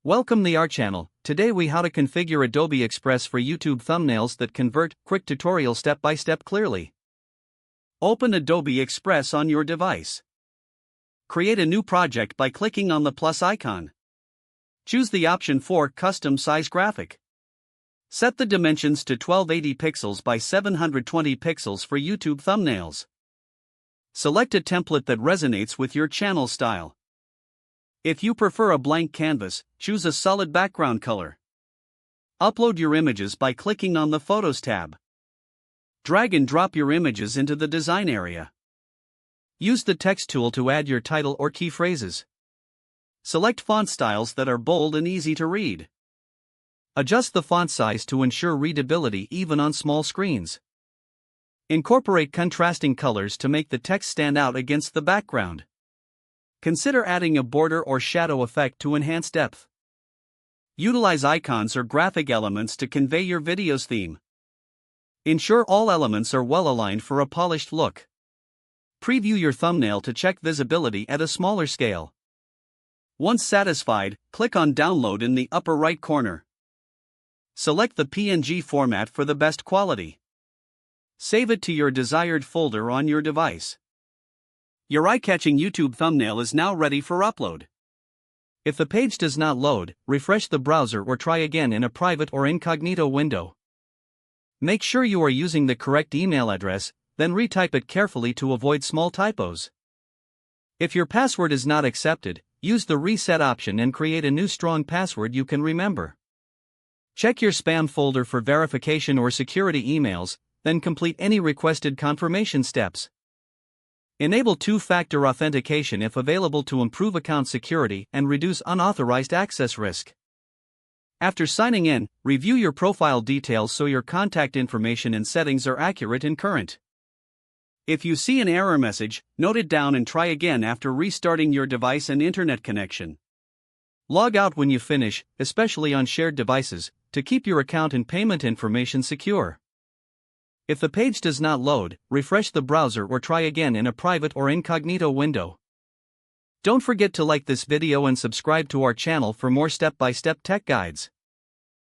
Welcome to our channel. Today we how to configure Adobe Express for YouTube thumbnails that convert. Quick tutorial step by step clearly. Open Adobe Express on your device. Create a new project by clicking on the plus icon. Choose the option for custom size graphic. Set the dimensions to 1280 pixels by 720 pixels for YouTube thumbnails. Select a template that resonates with your channel style. If you prefer a blank canvas, choose a solid background color. Upload your images by clicking on the Photos tab. Drag and drop your images into the design area. Use the text tool to add your title or key phrases. Select font styles that are bold and easy to read. Adjust the font size to ensure readability even on small screens. Incorporate contrasting colors to make the text stand out against the background. Consider adding a border or shadow effect to enhance depth. Utilize icons or graphic elements to convey your video's theme. Ensure all elements are well aligned for a polished look. Preview your thumbnail to check visibility at a smaller scale. Once satisfied, click on Download in the upper right corner. Select the PNG format for the best quality. Save it to your desired folder on your device. Your eye-catching YouTube thumbnail is now ready for upload. If the page does not load, refresh the browser or try again in a private or incognito window. Make sure you are using the correct email address, then retype it carefully to avoid small typos. If your password is not accepted, use the reset option and create a new strong password you can remember. Check your spam folder for verification or security emails, then complete any requested confirmation steps. Enable two-factor authentication if available to improve account security and reduce unauthorized access risk. After signing in, review your profile details so your contact information and settings are accurate and current. If you see an error message, note it down and try again after restarting your device and internet connection. Log out when you finish, especially on shared devices, to keep your account and payment information secure. If the page does not load, refresh the browser or try again in a private or incognito window. Don't forget to like this video and subscribe to our channel for more step-by-step tech guides.